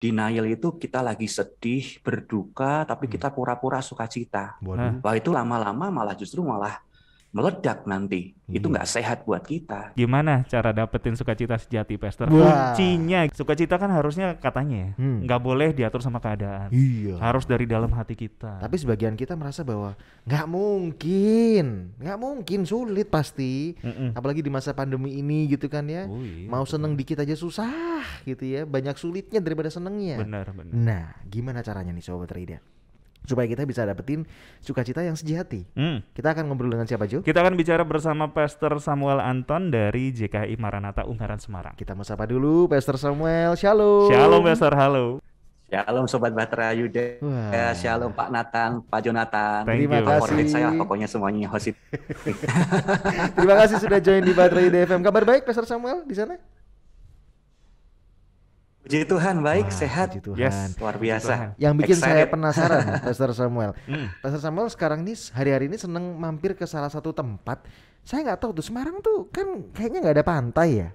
Denial itu kita lagi sedih, berduka, tapi kita pura-pura sukacita. Waduh. Wah, itu lama-lama malah justru malah meledak nanti. Itu Iya. nggak sehat buat kita. Gimana cara dapetin sukacita sejati, Pastor? Wah. Kuncinya sukacita kan harusnya katanya nggak boleh diatur sama keadaan. Iya. Harus dari dalam hati kita. Tapi sebagian kita merasa bahwa nggak mungkin, sulit pasti. Apalagi di masa pandemi ini gitu kan ya. Oh iya, Mau seneng dikit aja susah gitu ya. Banyak sulitnya daripada senengnya. Benar. Nah, gimana caranya nih Sobat Rida? Supaya kita bisa dapetin sukacita yang sejati. Kita akan ngobrol dengan siapa, Jo? Kita akan bicara bersama Pastor Samuel Anton dari JKI Maranatha Ungaran Semarang. Kita mau sapa dulu Pastor Samuel. Shalom. Shalom Pastor, halo. Shalom Sobat Bahtera Yuda. Wah. Shalom Pak Nathan, Pak Jonathan. Thank Terima you. kasih. Favorit saya lah pokoknya semuanya host. Terima kasih sudah join di Bahtera Yuda FM. Kabar baik Pastor Samuel di sana? Puji Tuhan, baik, Wah, sehat. puji Tuhan. Yes. Luar biasa. Yang bikin saya Excited. penasaran, Pastor Samuel. Pastor Samuel sekarang nih hari-hari ini seneng mampir ke salah satu tempat. Saya nggak tahu tuh Semarang tuh kan kayaknya nggak ada pantai ya.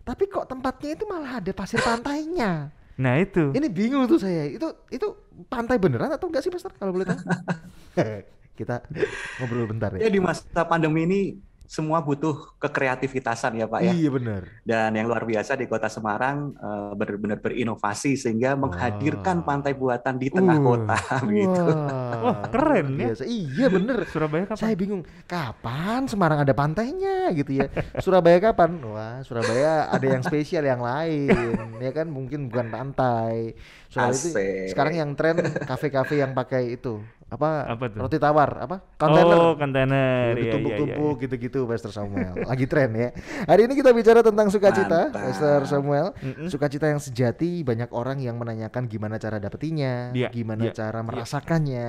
Tapi kok tempatnya itu malah ada pasir pantainya. Nah itu. Ini bingung tuh saya. Itu pantai beneran atau enggak sih Pastor kalau boleh tahu? Kita ngobrol bentar ya. Ya di masa pandemi ini semua butuh kekreativitasan ya Pak ya. Iya benar. Dan yang luar biasa di Kota Semarang benar-benar berinovasi sehingga menghadirkan pantai buatan di tengah kota begitu. Wah, keren ya. Biasa. Iya bener. Surabaya kapan? Saya bingung kapan Semarang ada pantainya gitu ya. Surabaya kapan? Wah Surabaya ada yang spesial yang lain ya kan mungkin bukan pantai. Surabaya itu Asik. sekarang yang tren kafe-kafe yang pakai itu apa tuh? roti tawar apa kontainer. Oh, kontainer. Iya, Ditumpuk-tumpuk gitu-gitu Pastor Samuel. Lagi tren ya. Hari ini kita bicara tentang sukacita, Mantap. Pastor Samuel. Sukacita yang sejati, banyak orang yang menanyakan gimana cara dapetinnya, Iya, gimana iya, cara iya. merasakannya.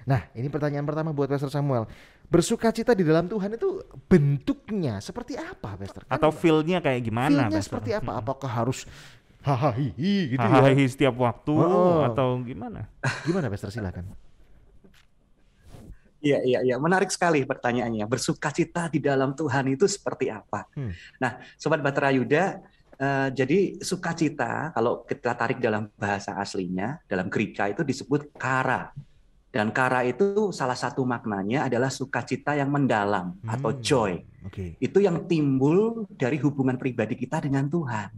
Nah, ini pertanyaan pertama buat Pastor Samuel. Bersukacita di dalam Tuhan itu bentuknya seperti apa, Pastor? Kan Atau feel-nya kayak gimana, feel-nya Pastor? seperti apa? Apakah harus hahaha gitu ya? Hahaha setiap waktu Oh. atau gimana? Gimana, Pastor? Silakan. Iya, menarik sekali pertanyaannya. Bersukacita di dalam Tuhan itu seperti apa? Nah, Sobat Bahtera Yuda, jadi sukacita kalau kita tarik dalam bahasa aslinya, dalam Greka itu disebut kara. Dan kara itu salah satu maknanya adalah sukacita yang mendalam atau joy. Oke. Itu yang timbul dari hubungan pribadi kita dengan Tuhan.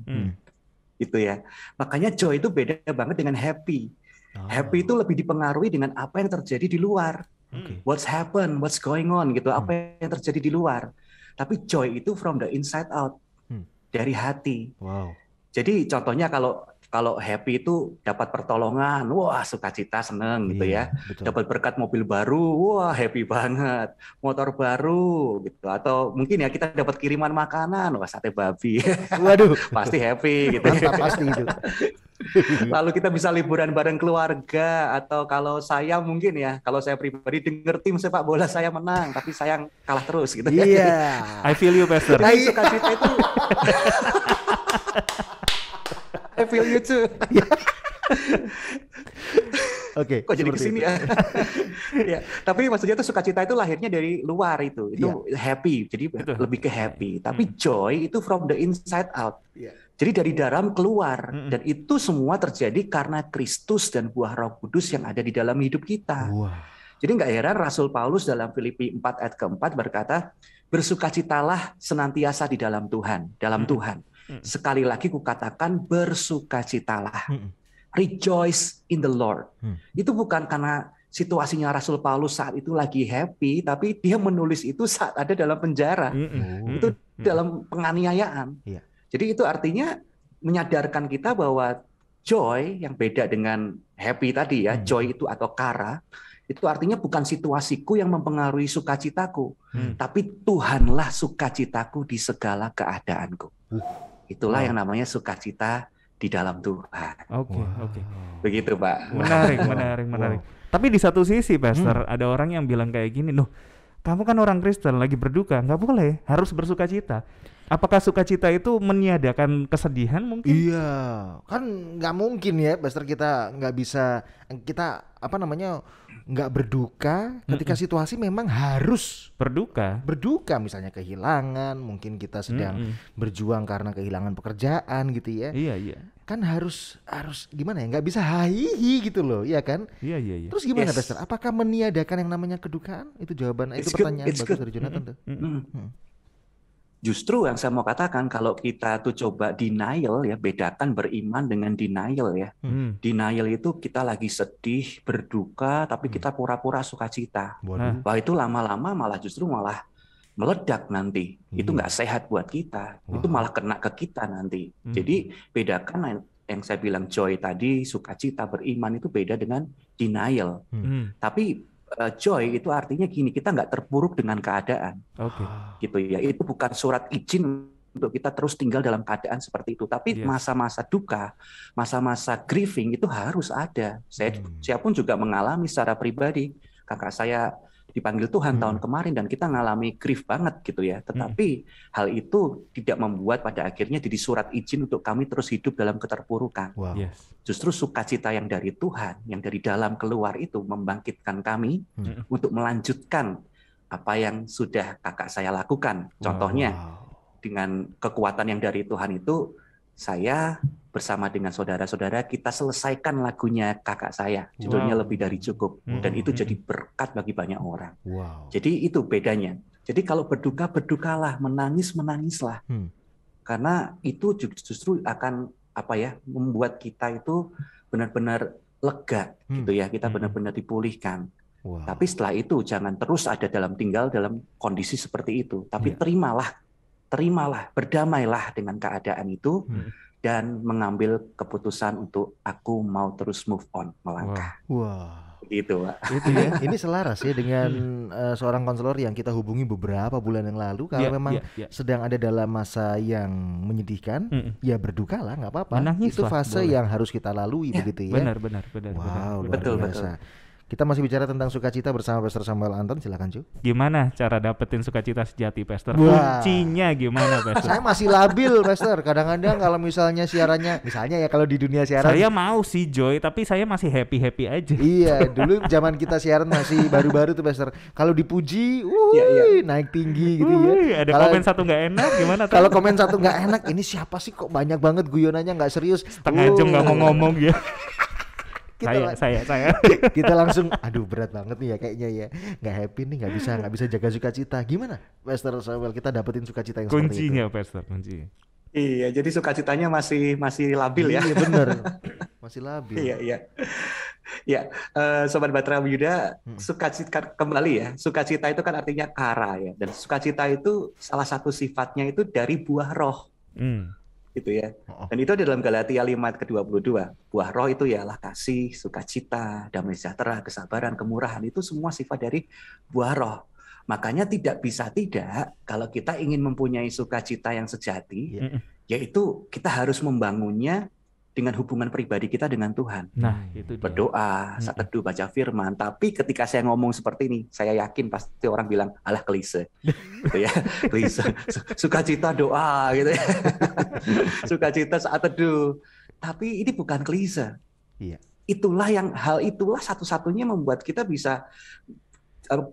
Itu ya. Makanya joy itu beda banget dengan happy. Happy itu lebih dipengaruhi dengan apa yang terjadi di luar. Oke. What's happen, what's going on gitu, apa yang terjadi di luar. Tapi joy itu from the inside out, dari hati. Wow. Jadi contohnya kalau happy itu dapat pertolongan, wah sukacita seneng gitu Iya, ya. betul. Dapat berkat mobil baru, wah happy banget. Motor baru gitu, atau mungkin ya kita dapat kiriman makanan, wah sate babi. Waduh. Pasti happy gitu. Mantap pasti itu. Lalu kita bisa liburan bareng keluarga, atau kalau saya mungkin ya, kalau saya pribadi denger tim sepak bola saya menang, tapi saya kalah terus gitu. Iya. I feel you, Pastor. Jadi sukacita itu I feel you too. Oke. Kok jadi seperti kesini itu. ya? Ya, tapi maksudnya itu sukacita itu lahirnya dari luar itu happy, jadi lebih ke happy. Tapi joy itu from the inside out. Iya. Jadi dari dalam keluar, dan itu semua terjadi karena Kristus dan buah Roh Kudus yang ada di dalam hidup kita. Wah. Jadi nggak heran Rasul Paulus dalam Filipi 4 ayat keempat berkata, bersukacitalah senantiasa di dalam Tuhan, dalam Tuhan. Sekali lagi kukatakan bersukacitalah. Rejoice in the Lord. Itu bukan karena situasinya Rasul Paulus saat itu lagi happy, tapi dia menulis itu saat ada dalam penjara. Itu dalam penganiayaan. Iya. Jadi itu artinya menyadarkan kita bahwa joy yang beda dengan happy tadi ya, joy itu atau kara, itu artinya bukan situasiku yang mempengaruhi sukacitaku, tapi Tuhanlah sukacitaku di segala keadaanku. Itulah yang namanya sukacita di dalam Tuhan. Oke. Begitu, Pak. Menarik. Tapi di satu sisi, Pastor, ada orang yang bilang kayak gini, "Loh, kamu kan orang Kristen lagi berduka, nggak boleh, harus bersukacita." Apakah sukacita itu meniadakan kesedihan mungkin? Iya, kan nggak mungkin ya, Pastor, kita nggak bisa, kita nggak berduka ketika situasi memang harus berduka, misalnya kehilangan, mungkin kita sedang berjuang karena kehilangan pekerjaan gitu ya. Iya. Kan harus gimana ya, nggak bisa hahihi gitu loh, ya kan? Iya. Terus gimana, Pastor? Apakah meniadakan yang namanya kedukaan? Itu jawaban, itu pertanyaan bagus dari Jonathan tuh. Justru yang saya mau katakan, kalau kita tuh coba denial ya, bedakan beriman dengan denial ya. Denial itu kita lagi sedih, berduka, tapi kita pura-pura sukacita. Wah, itu lama-lama malah meledak nanti. Itu nggak sehat buat kita. Itu malah kena ke kita nanti. Jadi bedakan yang saya bilang joy tadi, sukacita, beriman itu beda dengan denial. Tapi joy itu artinya gini, kita nggak terpuruk dengan keadaan. Gitu ya. Itu bukan surat izin untuk kita terus tinggal dalam keadaan seperti itu. Tapi masa-masa duka, masa-masa grieving itu harus ada. Saya pun juga mengalami secara pribadi. Kakak saya dipanggil Tuhan tahun kemarin dan kita ngalami grief banget gitu ya. Tetapi hal itu tidak membuat pada akhirnya jadi surat izin untuk kami terus hidup dalam keterpurukan. Justru sukacita yang dari Tuhan, yang dari dalam keluar itu membangkitkan kami untuk melanjutkan apa yang sudah kakak saya lakukan. Contohnya dengan kekuatan yang dari Tuhan itu, saya bersama dengan saudara-saudara kita selesaikan lagunya kakak saya, judulnya Lebih Dari Cukup, dan itu jadi berkat bagi banyak orang. Jadi itu bedanya. Jadi kalau berduka, berdukalah, menangis, menangislah, karena itu justru akan membuat kita itu benar-benar lega, gitu ya, kita benar-benar dipulihkan. Tapi setelah itu jangan terus tinggal dalam kondisi seperti itu, tapi terimalah, berdamailah dengan keadaan itu. Dan mengambil keputusan untuk aku mau terus move on, melangkah. Gitu, Pak. Itu ya. Ini selaras ya dengan seorang konselor yang kita hubungi beberapa bulan yang lalu. Kalau memang sedang ada dalam masa yang menyedihkan, ya berdukalah, nggak apa-apa. Itu fase yang harus kita lalui, begitu ya. Benar. Wow, luar biasa. Kita masih bicara tentang sukacita bersama Pastor Samuel Anton. Silakan, Cu. Gimana cara dapetin sukacita sejati, Pastor? Kuncinya gimana, Pastor? Saya masih labil, Pastor. Kadang-kadang kalau misalnya siarannya, misalnya ya kalau di dunia siaran, saya mau sih joy, tapi saya masih happy aja. Iya, dulu zaman kita siaran masih baru-baru tuh, Pastor. Kalau dipuji, naik tinggi gitu ya. Ada komen satu nggak enak, gimana? Kalau komen satu nggak enak, ini siapa sih kok banyak banget guyonannya nggak serius? Setengah jam nggak mau ngomong ya. Saya kita langsung aduh berat banget nih ya kayaknya ya, nggak happy nih, nggak bisa jaga sukacita. Gimana, Pastor Samuel, kita dapetin sukacita yang seperti itu? Kuncinya, Pastor, kunci. Iya, jadi sukacitanya masih labil ya. Iya benar, masih labil. Iya. Sobat Batra Yuda, sukacita kembali ya. Sukacita itu kan artinya kara ya, dan sukacita itu salah satu sifatnya itu dari buah roh. Gitu ya. Dan itu di dalam Galatia 5 ayat ke-22. Buah roh itu ialah kasih, sukacita, damai sejahtera, kesabaran, kemurahan. Itu semua sifat dari buah roh. Makanya tidak bisa tidak kalau kita ingin mempunyai sukacita yang sejati, yaitu kita harus membangunnya dengan hubungan pribadi kita dengan Tuhan. Nah, itu dia. Berdoa, saat teduh, baca firman. Tapi ketika saya ngomong seperti ini, saya yakin pasti orang bilang, alah klise. Gitu ya, klise. Sukacita doa gitu ya. Sukacita saat teduh. Tapi ini bukan klise. Iya. Hal itulah satu-satunya membuat kita bisa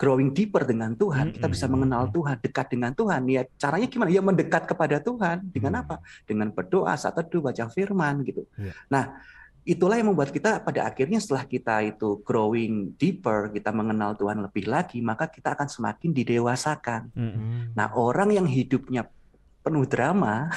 growing deeper dengan Tuhan, kita bisa mengenal Tuhan, dekat dengan Tuhan. Ya caranya gimana? Ya mendekat kepada Tuhan. Dengan apa? Dengan berdoa, saat teduh, baca firman gitu. Nah, itulah yang membuat kita pada akhirnya setelah kita itu growing deeper, kita mengenal Tuhan lebih lagi, maka kita akan semakin didewasakan. Nah, orang yang hidupnya penuh drama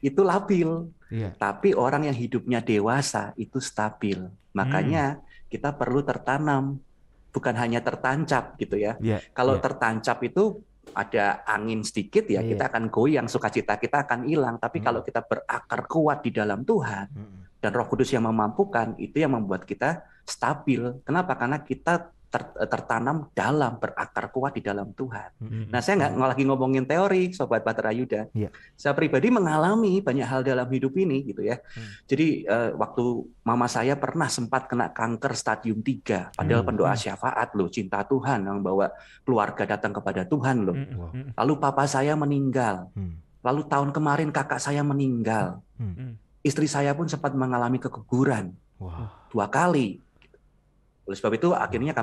itu labil. Tapi orang yang hidupnya dewasa itu stabil. Makanya kita perlu tertanam, bukan hanya tertancap gitu ya. Kalau tertancap itu ada angin sedikit ya, kita akan goyang, sukacita kita akan hilang. Tapi kalau kita berakar kuat di dalam Tuhan dan Roh Kudus yang memampukan, itu yang membuat kita stabil. Kenapa? Karena kita tertanam dalam, berakar kuat di dalam Tuhan. Nah, saya nggak lagi ngomongin teori, Sobat Batra Yuda. Saya pribadi mengalami banyak hal dalam hidup ini gitu ya. Jadi waktu mama saya pernah sempat kena kanker stadium 3, padahal pendoa syafaat loh, cinta Tuhan yang bawa keluarga datang kepada Tuhan loh. Lalu papa saya meninggal. Lalu tahun kemarin kakak saya meninggal. Istri saya pun sempat mengalami keguguran 2 kali. Oleh sebab itu akhirnya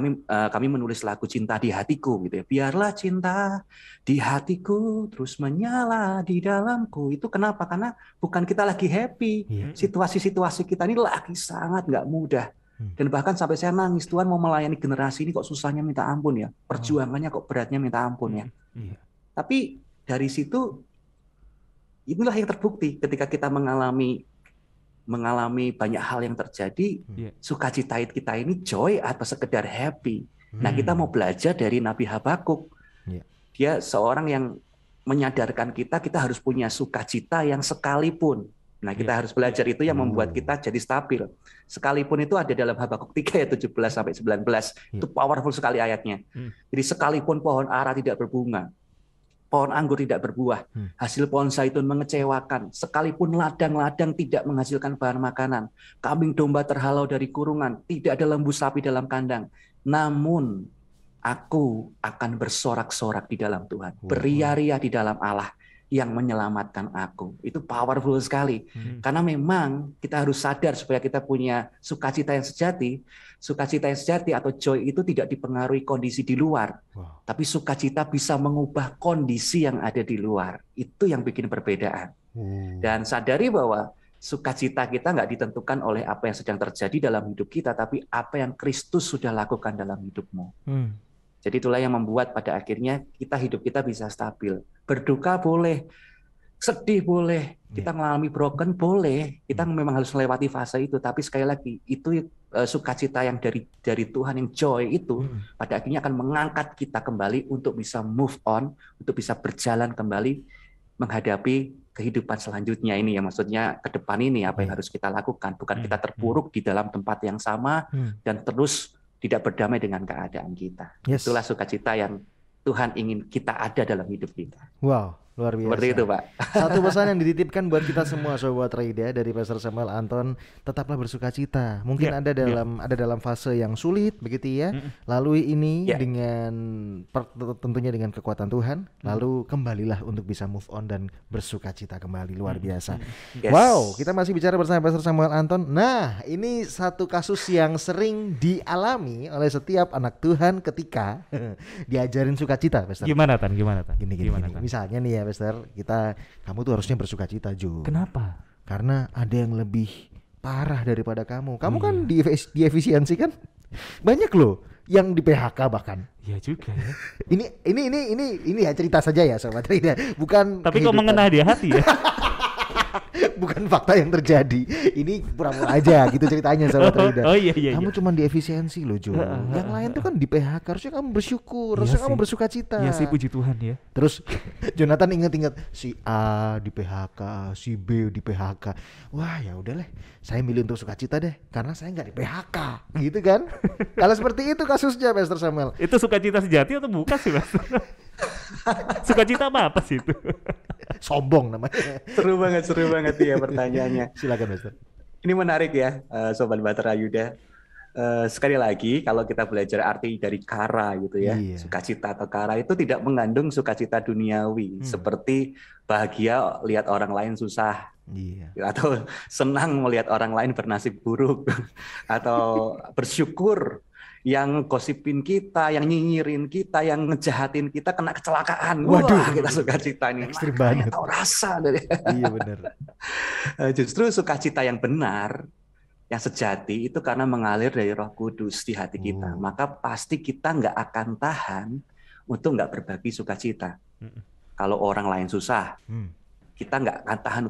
kami menulis lagu Cinta di Hatiku gitu ya. Biarlah cinta di hatiku terus menyala di dalamku. Itu kenapa? Karena bukan kita lagi happy. Situasi-situasi kita ini lagi sangat nggak mudah. Dan bahkan sampai saya nangis, Tuhan mau melayani generasi ini kok susahnya minta ampun ya. Perjuangannya kok beratnya minta ampun ya. Tapi dari situ inilah yang terbukti ketika kita mengalami banyak hal yang terjadi, sukacita kita ini joy atau sekedar happy. Nah, kita mau belajar dari Nabi Habakuk. Dia seorang yang menyadarkan kita harus punya sukacita yang sekalipun. Nah, kita harus belajar itu yang membuat kita jadi stabil. Sekalipun itu ada dalam Habakuk 3 ayat 17 sampai 19. Itu powerful sekali ayatnya. Jadi sekalipun pohon ara tidak berbunga, pohon anggur tidak berbuah, hasil pohon zaitun mengecewakan, sekalipun ladang-ladang tidak menghasilkan bahan makanan, kambing domba terhalau dari kurungan, tidak ada lembu sapi dalam kandang, namun aku akan bersorak-sorak di dalam Tuhan, beria-ria di dalam Allah yang menyelamatkan aku. Itu powerful sekali. Karena memang kita harus sadar supaya kita punya sukacita yang sejati. Sukacita yang sejati atau joy itu tidak dipengaruhi kondisi di luar. Tapi sukacita bisa mengubah kondisi yang ada di luar. Itu yang bikin perbedaan. Dan sadari bahwa sukacita kita nggak ditentukan oleh apa yang sedang terjadi dalam hidup kita, tapi apa yang Kristus sudah lakukan dalam hidupmu. Jadi itulah yang membuat pada akhirnya hidup kita bisa stabil. Berduka boleh, sedih boleh, kita mengalami broken boleh, kita memang harus melewati fase itu. Tapi sekali lagi, itu sukacita yang dari Tuhan, yang joy itu, pada akhirnya akan mengangkat kita kembali untuk bisa move on, untuk bisa berjalan kembali menghadapi kehidupan selanjutnya ini, ya maksudnya ke depan ini apa yang harus kita lakukan. Bukan kita terpuruk di dalam tempat yang sama dan terus tidak berdamai dengan keadaan kita. Itulah sukacita yang Tuhan ingin kita ada dalam hidup kita. Wow, luar biasa. Seperti itu, Pak. Satu pesan yang dititipkan buat kita semua, Sobat Raida, dari Pastor Samuel Anton, tetaplah bersukacita. Mungkin ada dalam fase yang sulit begitu ya. Lalui ini dengan tentunya dengan kekuatan Tuhan, lalu kembalilah untuk bisa move on dan bersukacita kembali. Luar biasa. Wow, kita masih bicara bersama Pastor Samuel Anton. Nah, ini satu kasus yang sering dialami oleh setiap anak Tuhan ketika diajarin sukacita, Pastor. Gimana Tan? Gini. Misalnya nih ya, Pastor, kamu tuh harusnya bersukacita, Jo. Kenapa? Karena ada yang lebih parah daripada kamu. Kamu kan di efisiensi kan banyak loh yang di PHK bahkan. Iya juga ya. Ini ya cerita saja ya, Sobat Rida. Bukan. Tapi kok mengena di hati ya? Bukan fakta yang terjadi. Ini pura-pura aja gitu ceritanya, Sobat Rida. Oh iya. Kamu cuma di efisiensi loh, Jo. Yang lain tuh kan di PHK. Harusnya kamu bersyukur, harusnya kamu bersukacita. Iya sih, puji Tuhan ya. Terus Jonathan ingat si A di PHK, si B di PHK. Wah, ya udahlah, saya milih untuk sukacita deh karena saya nggak di PHK, gitu kan? Kalau seperti itu kasusnya, Pastor Samuel. Itu sukacita sejati atau bukan sih, Mas? Sukacita apa sih itu? Sombong namanya. Seru banget ya pertanyaannya. Silakan, Pastor. Ini menarik ya, Sobat Bahtera Yuda. Sekali lagi, kalau kita belajar arti dari kara gitu ya, sukacita atau kara itu tidak mengandung sukacita duniawi, seperti bahagia lihat orang lain susah, atau senang melihat orang lain bernasib buruk, atau bersyukur yang gosipin kita, yang nyinyirin kita, yang ngejahatin kita kena kecelakaan. Waduh, kita sukacita nih. Ekstrim banget. Tahu rasa dari. Iya benar. Justru sukacita yang benar, yang sejati itu karena mengalir dari Roh Kudus di hati kita. Maka pasti kita nggak akan tahan untuk nggak berbagi sukacita. Kalau orang lain susah, kita nggak akan tahan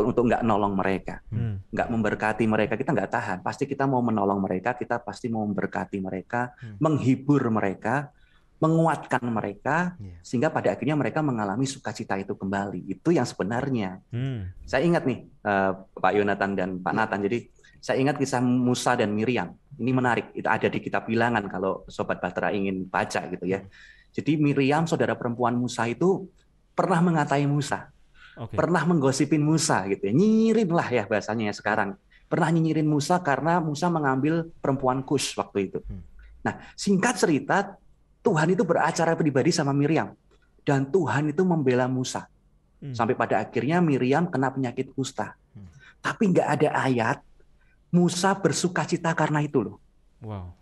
untuk nggak nolong mereka, nggak memberkati mereka, kita nggak tahan. Pasti kita mau menolong mereka, kita pasti mau memberkati mereka, menghibur mereka, menguatkan mereka, sehingga pada akhirnya mereka mengalami sukacita itu kembali. Itu yang sebenarnya. Saya ingat nih, Pak Yonatan dan Pak Nathan. Jadi saya ingat kisah Musa dan Miriam. Ini menarik. Itu ada di kitab Bilangan kalau Sobat Bahtera ingin baca gitu ya. Jadi Miriam, saudara perempuan Musa itu pernah mengatai Musa. Pernah menggosipin Musa gitu ya. Nyinyirin lah ya bahasanya sekarang. Pernah nyinyirin Musa karena Musa mengambil perempuan Kush waktu itu. Nah, singkat cerita, Tuhan itu beracara pribadi sama Miriam. Dan Tuhan itu membela Musa. Sampai pada akhirnya Miriam kena penyakit kusta. Tapi nggak ada ayat Musa bersukacita karena itu loh. Wow.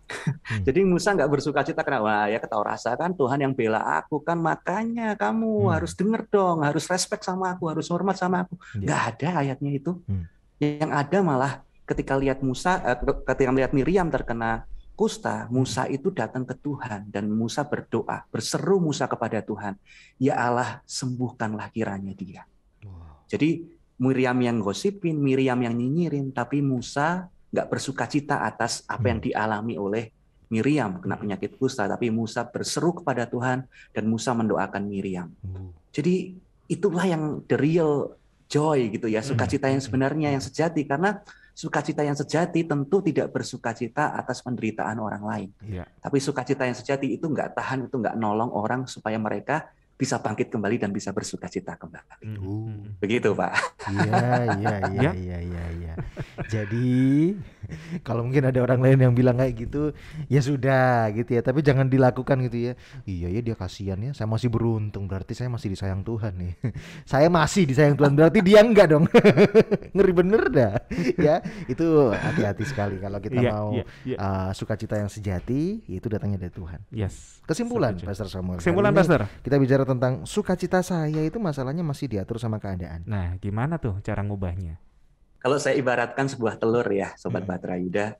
Jadi Musa nggak bersukacita karena wah ya ketahu rasa kan Tuhan yang bela aku kan, makanya kamu harus denger dong, harus respect sama aku, harus hormat sama aku. Nggak ada ayatnya itu. Yang ada malah ketika lihat ketika melihat Miriam terkena kusta, Musa itu datang ke Tuhan dan Musa berdoa, berseru Musa kepada Tuhan, ya Allah sembuhkanlah kiranya dia. Jadi Miriam yang gosipin, Miriam yang nyinyirin, tapi Musa nggak bersukacita atas apa yang dialami oleh Miriam kena penyakit kusta, tapi Musa berseru kepada Tuhan dan Musa mendoakan Miriam. Jadi itulah yang the real joy gitu ya, sukacita yang sebenarnya yang sejati, karena sukacita yang sejati tentu tidak bersukacita atas penderitaan orang lain. Tapi sukacita yang sejati itu nggak tahan, itu nggak nolong orang supaya mereka bisa bangkit kembali dan bisa bersukacita kembali. Begitu, Pak. Iya. Jadi kalau mungkin ada orang lain yang bilang kayak gitu, ya sudah gitu ya. Tapi jangan dilakukan gitu ya. Iya ya, dia kasihan ya. Saya masih beruntung, berarti saya masih disayang Tuhan nih. Saya masih disayang Tuhan, berarti dia enggak dong. Ngeri bener dah. Ya, itu hati-hati sekali kalau kita mau sukacita yang sejati, itu datangnya dari Tuhan. Yes. Kesimpulan, Pastor Samuel. Kesimpulan, Pastor. Kita bicara tentang sukacita saya itu masalahnya masih diatur sama keadaan. Nah, gimana tuh cara ngubahnya? Kalau saya ibaratkan sebuah telur ya, Sobat Batra Yuda,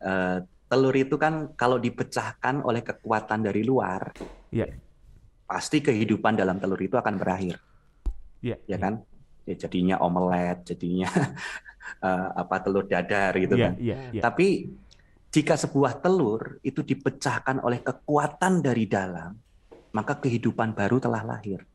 telur itu kan kalau dipecahkan oleh kekuatan dari luar, pasti kehidupan dalam telur itu akan berakhir, ya kan? Ya, jadinya omelet, jadinya telur dadar gitu kan. Tapi jika sebuah telur itu dipecahkan oleh kekuatan dari dalam, maka kehidupan baru telah lahir.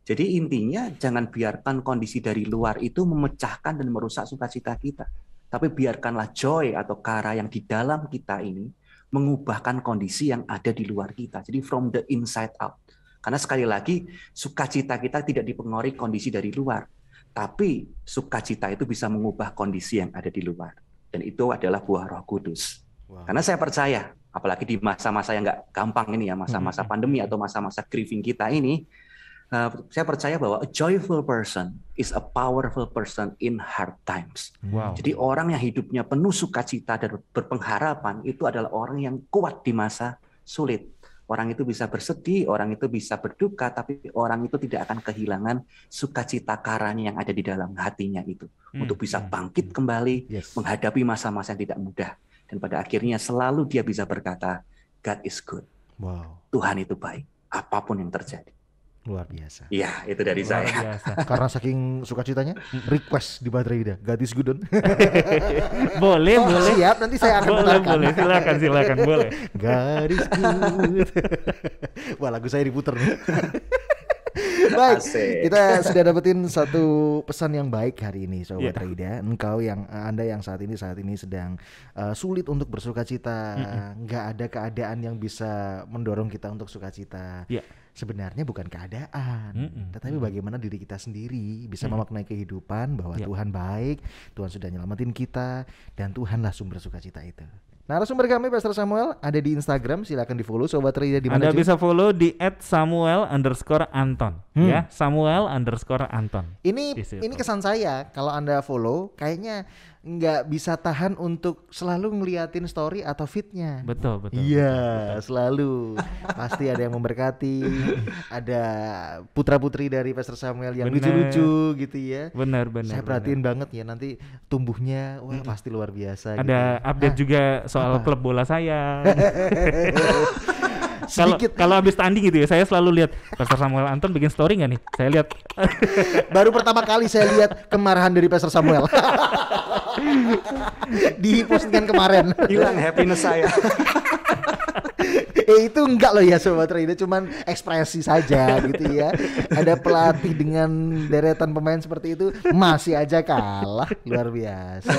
Jadi intinya jangan biarkan kondisi dari luar itu memecahkan dan merusak sukacita kita. Tapi biarkanlah joy atau kara yang di dalam kita ini mengubahkan kondisi yang ada di luar kita. Jadi from the inside out. Karena sekali lagi sukacita kita tidak dipengaruhi kondisi dari luar. Tapi sukacita itu bisa mengubah kondisi yang ada di luar. Dan itu adalah buah Roh Kudus. Karena saya percaya, apalagi di masa-masa yang nggak gampang ini ya, masa-masa pandemi atau masa-masa grieving kita ini, saya percaya bahwa a joyful person is a powerful person in hard times. Jadi orang yang hidupnya penuh sukacita dan berpengharapan itu adalah orang yang kuat di masa sulit. Orang itu bisa bersedih, orang itu bisa berduka, tapi orang itu tidak akan kehilangan sukacita karanya yang ada di dalam hatinya itu. Untuk bisa bangkit kembali, menghadapi masa-masa yang tidak mudah. Dan pada akhirnya selalu dia bisa berkata, God is good. Tuhan itu baik, apapun yang terjadi. Luar biasa. Iya, itu dari saya. Karena saking sukacitanya, request di Batra Yuda, God is good on. boleh. Siap, nanti saya akan putarkan. Boleh, silakan, boleh. God is good. Wah, lagu saya diputer nih. Baik, kita sudah dapetin satu pesan yang baik hari ini, Sobat Raida. Anda yang saat ini sedang sulit untuk bersukacita, nggak ada keadaan yang bisa mendorong kita untuk sukacita. Sebenarnya bukan keadaan, tetapi bagaimana diri kita sendiri bisa memaknai kehidupan bahwa Tuhan baik, Tuhan sudah nyelamatin kita, dan Tuhanlah sumber sukacita itu. Narasumber kami Pastor Samuel ada di Instagram, silakan di follow Sobat Raida di mana? Anda bisa follow di @samuel_anton ya, Samuel_anton. Ini kesan saya kalau Anda follow kayaknya nggak bisa tahan untuk selalu ngeliatin story atau feednya. Betul. Iya, selalu pasti ada yang memberkati, ada putra-putri dari Pastor Samuel yang lucu-lucu gitu ya. Benar. Saya perhatiin banget ya, nanti tumbuhnya pasti luar biasa. Ada gitu. update juga soal klub bola saya. Sedikit. Kalau habis tanding gitu ya, saya selalu lihat Pastor Samuel Anton bikin story nggak nih? Saya lihat. Baru pertama kali saya lihat kemarahan dari Pastor Samuel. Di postingan kemarin. Hilang happiness saya. Itu enggak loh ya Sobat Raida, cuman ekspresi saja gitu ya. Ada pelatih dengan deretan pemain seperti itu masih aja kalah, luar biasa.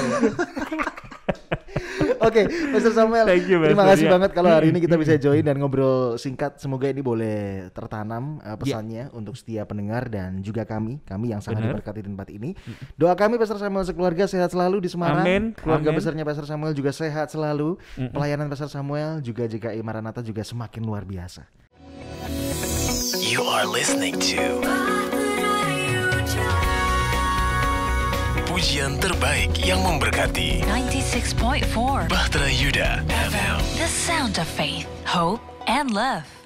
Oke, Pastor Samuel, terima kasih banget kalau hari ini kita bisa join dan ngobrol singkat. Semoga ini boleh tertanam pesannya untuk setiap pendengar dan juga kami yang sangat diberkati di tempat ini. Doa kami Pastor Samuel sekeluarga sehat selalu di Semarang. Keluarga besarnya Pastor Samuel juga sehat selalu. Pelayanan Pastor Samuel juga GKI Maranatha juga semakin luar biasa. You are listening to terbaik yang memberkati. 96.4 Bahtera Yuda FM. The sound of faith, hope, and love.